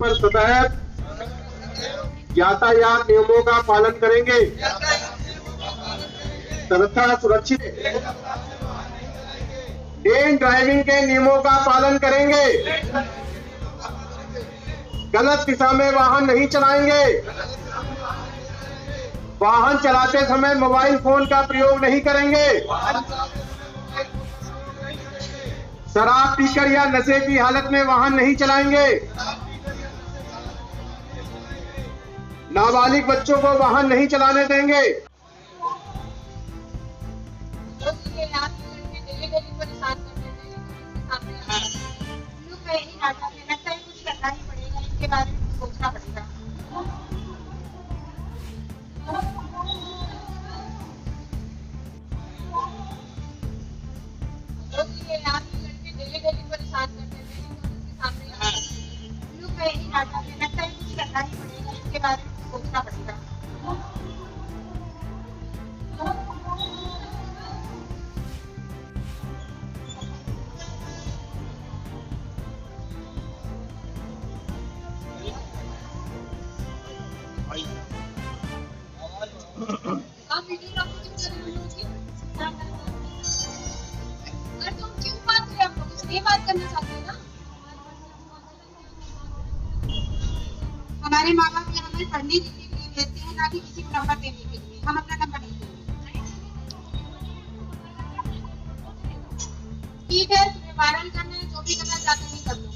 पर सदैव यातायात नियमों का पालन करेंगे तथा सुरक्षित ड्रिंक ड्राइविंग के नियमों का पालन करेंगे, गलत दिशा में वाहन नहीं चलाएंगे, वाहन चलाते समय मोबाइल फोन का प्रयोग नहीं करेंगे, शराब पीकर या नशे की हालत में वाहन नहीं चलाएंगे, नाबालिग बच्चों को वाहन नहीं चलाने देंगे। कुछ करना ही पड़ेगा, इनके बारे में सोचना पड़ेगा। परेशान करते हैं, सामने लोग कहीं नहीं नाटक में लगता है, कुछ करना ही पड़ेगा, इनके बारे में सोचना पड़ेगा। आप वीडियो तुम क्यों बात रहे, आप लोग ये बात करना चाहते हैं ना। हमारे माँ बाप हमें पढ़ने के लिए भेजते हैं, ना कि किसी को नंबर देने के लिए। हम अपना नंबर नहीं देंगे। ठीक है, तुम्हें वायरल करना है, जो भी करना चाहते हैं कर लो।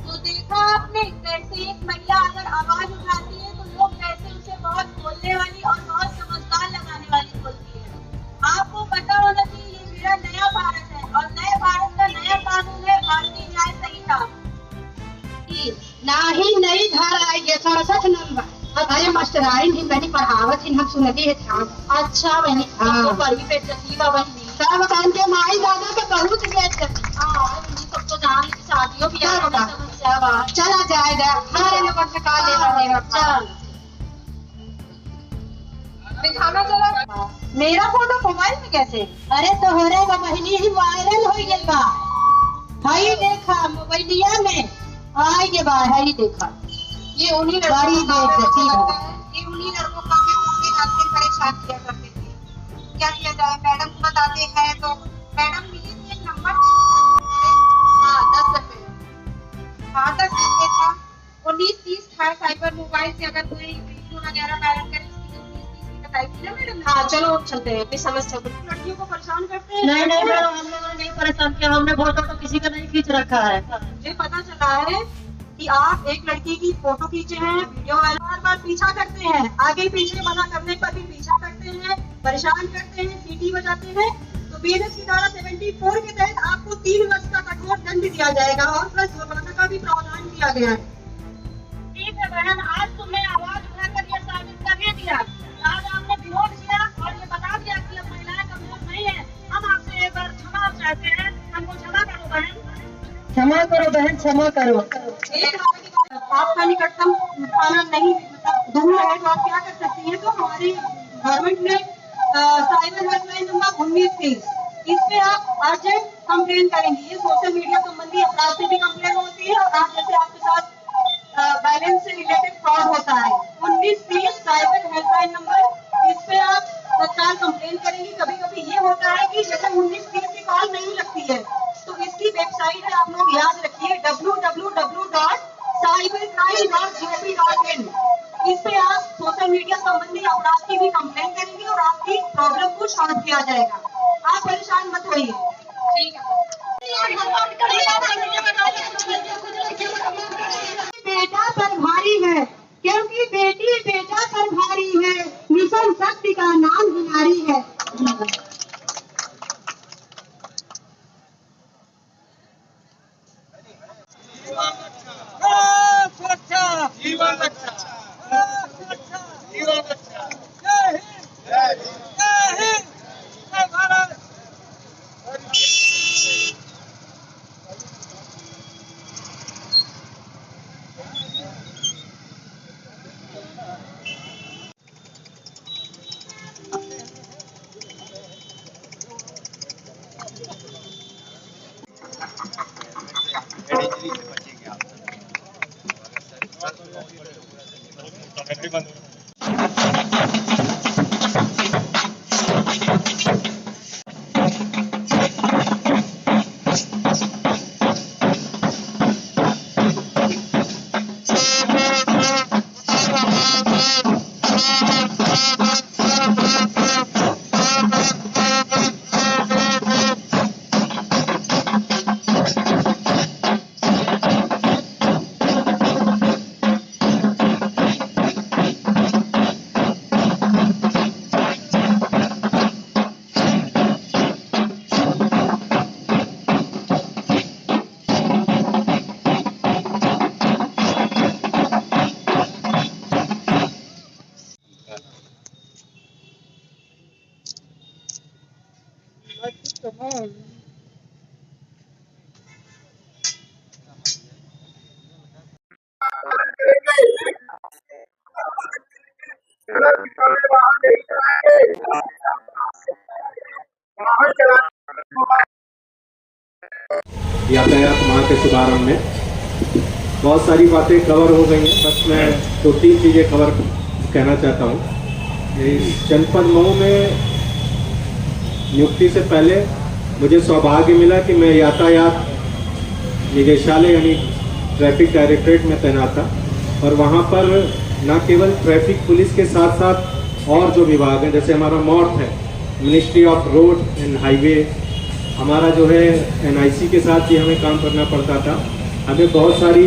तो देखा आपने कैसे एक महिला अगर आवाज उठाती है तो लोग कैसे उसे बहुत बोलने वाली और बहुत समझदार लगाने वाली बोलती है। आपको पता होना चाहिए ये मेरा नया भारत है और नए भारत का नया कानून है भारतीय न्याय संहिता। ना ही नई धारा आई है 67 नंबर। अरे मास्टर आई नहीं, मैंने पढ़ावत ही हम सुनती है था। अच्छा मैंने तो पढ़ी पे जतीवा बनी सब काम के माई दादा के बहुत बेइज्जती। हां सब तो जान की शादियों की समस्या बा। चला जाएगा हमारे नंबर से का लेना देगा। चल दिखाना चला। मेरा फोटो मोबाइल में कैसे? अरे तोहरे का बहनी ही वायरल हो गई बा। भाई देखा मोबाइलिया में आई के बा है, देखा ये उन्हीं लड़कों का परेशान किया करते थे। क्या किया जाए, मैडम को बताते हैं तो मैडम मिली थी एक नंबर। हाँ 10 रुपए। हाँ 10 रुपए था। 19-30 था। साइबर मोबाइल से अगर कोई वीडियो वगैरह वायरल करे उसकी 19-30 की बताई थी ना मैडम। हाँ चलो चलते हैं, कोई समस्या कुछ लड़कियों को परेशान करते हैं। नहीं मैडम, हम लोगों ने नहीं परेशान किया, हमने फोटो तो किसी का नहीं खींच रखा है। मुझे पता चला है कि आप एक लड़की की फोटो खींचे हैं, वीडियो बार बार पीछा करते हैं, आगे पीछे मना करने पर भी पीछा करते हैं, परेशान करते हैं, सीटी बजाते हैं। तो बीएनएस की धारा 74 के तहत आपको 3 वर्ष का कठोर दंड दिया जाएगा और प्लस जुर्माना का भी प्रावधान किया गया है। ठीक है बहन, आज तुमने आवाज उठाकर ये साबित कर दिया। आज आपने विरोध किया और ये बता दिया कि अब महिलाएं कमजोर नहीं है। हम आपसे एक बार क्षमा चाहते हैं, हमको क्षमा करो बहन। क्षमा करो बहन, क्षमा करो। आपका निकटतम थाना नहीं दूर है तो आप क्या कर सकती हैं, तो हमारे गवर्नमेंट ने साइबर हेल्पलाइन नंबर 1930 इस पे आप अर्जेंट कंप्लेन करेंगे। ये सोशल मीडिया संबंधी अपराध से भी कंप्लेन होती है और आज जैसे आपके साथ बैलेंस से रिलेटेड फ्रॉड होता है। 1930 साइबर हेल्पलाइन नंबर, इस पे आप तत्काल कंप्लेन करेंगे। कभी कभी ये होता है कि जैसे 1930 की कॉल नहीं लगती है तो इसकी वेबसाइट है, आप लोग याद रखिए www.cybercrime.gov.in। इस पे आप सोशल मीडिया संबंधी अपराध की भी कंप्लेन करेंगे और आपकी प्रॉब्लम को सॉल्व किया जाएगा। आप परेशान मत होइए, ठीक है। बेटा पर भारी है क्योंकि बेटी बेटा पर भारी है, मिशन शक्ति का नाम ही नारी है। जीवन रक्षा, जीवन रक्षा। जय हिंद, जय हिंद, जय हिंद। यातायात माह के शुभारंभ में बहुत सारी बातें कवर हो गई हैं, बस मैं 2-3 चीज़ें कवर कहना चाहता हूँ। इस जनपद मऊ में नियुक्ति से पहले मुझे सौभाग्य मिला कि मैं यातायात निदेशालय यानी ट्रैफिक डायरेक्टरेट में तैनात था, और वहाँ पर न केवल ट्रैफिक पुलिस के साथ साथ और जो विभाग हैं, जैसे हमारा मॉर्थ है, ministry of road and highway, हमारा जो है NIC के साथ भी हमें काम करना पड़ता था। हमें बहुत सारी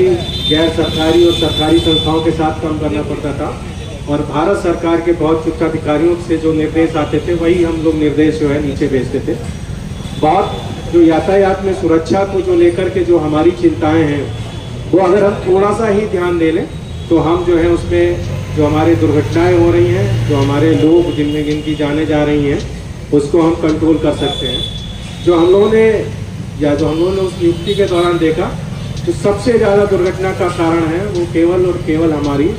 गैर सरकारी और सरकारी संस्थाओं के साथ काम करना पड़ता था, और भारत सरकार के बहुत उच्च अधिकारियों से जो निर्देश आते थे वही हम लोग निर्देश जो है नीचे भेजते थे। बहुत जो यातायात में सुरक्षा को जो लेकर के जो हमारी चिंताएं हैं, वो अगर हम थोड़ा सा ही ध्यान दे लें तो हम जो है उसमें जो हमारे दुर्घटनाएं हो रही हैं, जो हमारे लोग जिनमें गिनती जाने जा रही हैं, उसको हम कंट्रोल कर सकते हैं। जो हम लोगों ने उस नियुक्ति के दौरान देखा, तो सबसे ज़्यादा दुर्घटना का कारण है वो केवल और केवल हमारी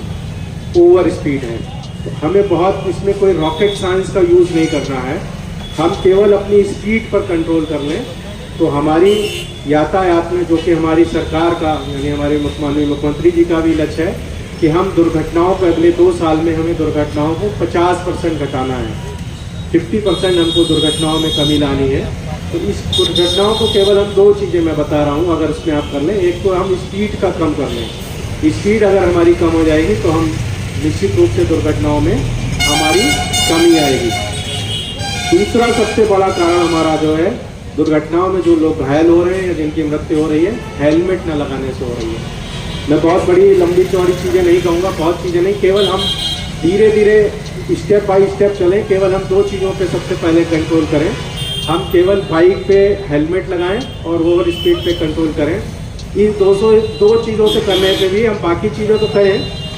ओवर स्पीड है। तो हमें बहुत इसमें कोई रॉकेट साइंस का यूज़ नहीं करना है, हम केवल अपनी स्पीड पर कंट्रोल कर लें तो हमारी यातायात में, जो कि हमारी सरकार का यानी हमारे माननीय मुख्यमंत्री जी का भी लक्ष्य है कि हम दुर्घटनाओं को अगले 2 साल में हमें दुर्घटनाओं को 50% घटाना है, 50% हमको दुर्घटनाओं में कमी लानी है। तो इस दुर्घटनाओं को केवल हम 2 चीज़ें मैं बता रहा हूँ, अगर उसमें आप कर लें, एक तो हम स्पीड का कम कर लें, स्पीड अगर हमारी कम हो जाएगी तो हम निश्चित रूप से दुर्घटनाओं में हमारी कमी आएगी। दूसरा सबसे बड़ा कारण हमारा जो है दुर्घटनाओं में जो लोग घायल हो रहे हैं या जिनकी मृत्यु हो रही है, हेलमेट न लगाने से हो रही है। मैं बहुत बड़ी लंबी चौड़ी चीज़ें नहीं कहूँगा, बहुत चीज़ें नहीं, केवल हम धीरे धीरे स्टेप बाय स्टेप चलें। केवल हम 2 चीज़ों पे सबसे पहले कंट्रोल करें, हम केवल बाइक पे हेलमेट लगाएं और ओवर स्पीड पे कंट्रोल करें। इन 2 चीज़ों से करने पे भी हम बाकी चीज़ों तो करें,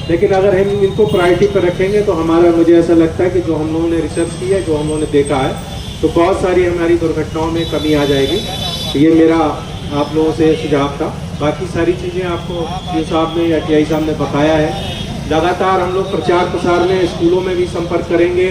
लेकिन अगर हम इनको प्रायोरिटी पर रखेंगे तो हमारा, मुझे ऐसा लगता है कि जो हम लोगों ने रिसर्च की है, जो हम लोगों ने देखा है, तो बहुत सारी हमारी दुर्घटनाओं में कमी आ जाएगी। ये मेरा आप लोगों से सुझाव था। बाकी सारी चीज़ें आपको डी साहब ने या TI साहब ने बताया है। लगातार हम लोग प्रचार प्रसार में स्कूलों में भी संपर्क करेंगे,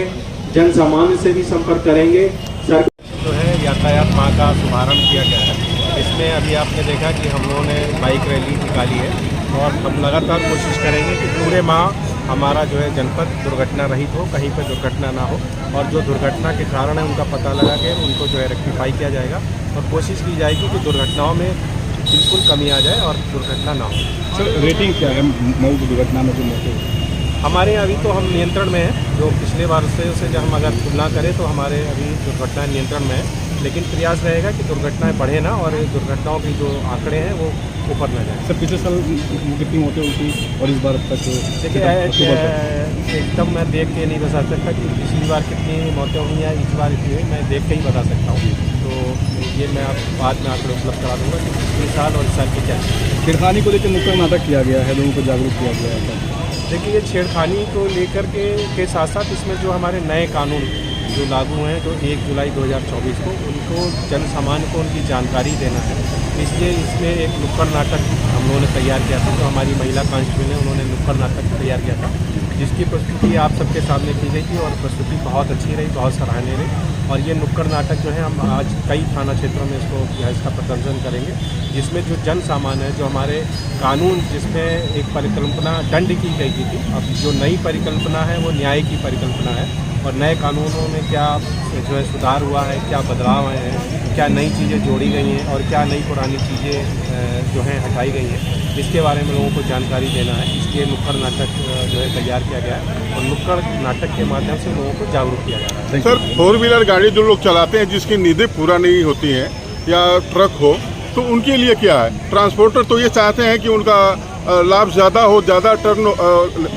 जन सामान्य से भी संपर्क करेंगे। सर जो है यातायात माह का शुभारंभ किया गया है, इसमें अभी आपने देखा कि हम लोगों ने बाइक रैली निकाली है, और हम लगातार कोशिश करेंगे कि पूरे माह हमारा जो है जनपद दुर्घटना रहित हो, कहीं पर दुर्घटना ना हो, और जो दुर्घटना के कारण है उनका पता लगा के उनको जो है रेक्टिफाई किया जाएगा, और कोशिश की जाएगी कि दुर्घटनाओं में बिल्कुल कमी आ जाए और दुर्घटना ना हो। सर रेटिंग क्या है मऊ की दुर्घटना में जो मौके हमारे अभी तो हम नियंत्रण में हैं, जो पिछले बार से जब हम अगर तुलना करें तो हमारे अभी दुर्घटनाएं नियंत्रण में है, लेकिन प्रयास रहेगा कि दुर्घटनाएं बढ़े ना और दुर्घटनाओं की जो आंकड़े हैं वो ऊपर न जाए। सर पिछले साल कितनी मौतें हुई थी और इस बार तक? देखिए एकदम मैं देख के नहीं बता सकता कि पिछली बार कितनी मौतें हुई हैं, इस बार इतनी हुई, मैं देख के ही बता सकता हूँ। तो ये मैं आप बाद में आंकड़े उपलब्ध करा दूँगा कि पिछले साल और इस साल की क्या है। छेड़खानी को लेकर नुक्कड़ नाटक किया गया है, लोगों को जागरूक किया गया है। देखिए ये छेड़खानी को लेकर के साथ साथ इसमें जो हमारे नए कानून जो लागू हैं, जो 1 जुलाई 2024 को, उनको जन सामान्य को उनकी जानकारी देना है। इसलिए इसमें एक नुक्कड़ नाटक हम लोगों ने तैयार किया था, जो हमारी महिला कांस्टेबल ने उन्होंने नुक्कड़ नाटक तैयार किया था, जिसकी प्रस्तुति आप सबके सामने की गई थी और प्रस्तुति बहुत अच्छी रही, बहुत सराहनीय रही। और ये नुक्कड़ नाटक जो है हम आज कई थाना क्षेत्रों में इसका प्रदर्शन करेंगे, जिसमें जो जन सामान्य है, जो हमारे कानून जिसमें एक परिकल्पना दंड की गई थी, अब जो नई परिकल्पना है वो न्याय की परिकल्पना है। और नए कानूनों में क्या जो है सुधार हुआ है, क्या बदलाव आए हैं, क्या नई चीज़ें जोड़ी गई हैं और क्या नई पुरानी चीज़ें जो हैं हटाई गई हैं, इसके बारे में लोगों को जानकारी देना है। इसलिए नुक्कड़ नाटक जो है तैयार किया गया है और नुक्कड़ नाटक के माध्यम से लोगों को जागरूक किया जा रहा है। सर, 4 व्हीलर गाड़ी जो लोग चलाते हैं जिसकी नींदें पूरा नहीं होती हैं या ट्रक हो, तो उनके लिए क्या है? ट्रांसपोर्टर तो ये चाहते हैं कि उनका लाभ ज़्यादा हो, ज़्यादा टर्न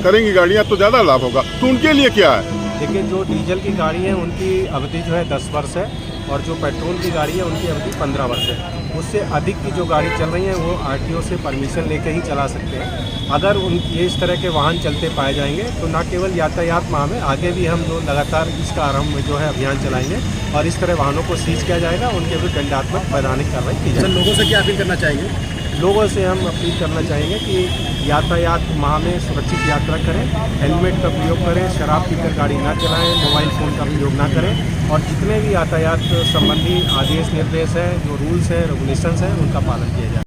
करेंगी गाड़ियाँ तो ज़्यादा लाभ होगा, तो उनके लिए क्या है? देखिए, जो डीजल की गाड़ी है उनकी अवधि जो है 10 वर्ष है और जो पेट्रोल की गाड़ी है उनकी अवधि 15 वर्ष है। उससे अधिक की जो गाड़ी चल रही है वो आरटीओ से परमिशन लेकर ही चला सकते हैं। अगर ये इस तरह के वाहन चलते पाए जाएंगे तो न केवल यातायात माह में आगे भी हम लोग लगातार इसका आरंभ जो है अभियान चलाएंगे और इस तरह वाहनों को सीज किया जाएगा, उनके भी दंडात्मक वैधानिक कार्रवाई की जाएगी। लोगों से क्या अपील करना चाहेंगे? लोगों से हम अपील करना चाहेंगे कि यातायात माह में सुरक्षित यात्रा करें, हेलमेट का प्रयोग करें, शराब पीकर गाड़ी ना चलाएं, मोबाइल फ़ोन का प्रयोग ना करें और जितने भी यातायात संबंधी आदेश निर्देश हैं, जो रूल्स हैं, रेगुलेशंस हैं, उनका पालन किया जाए।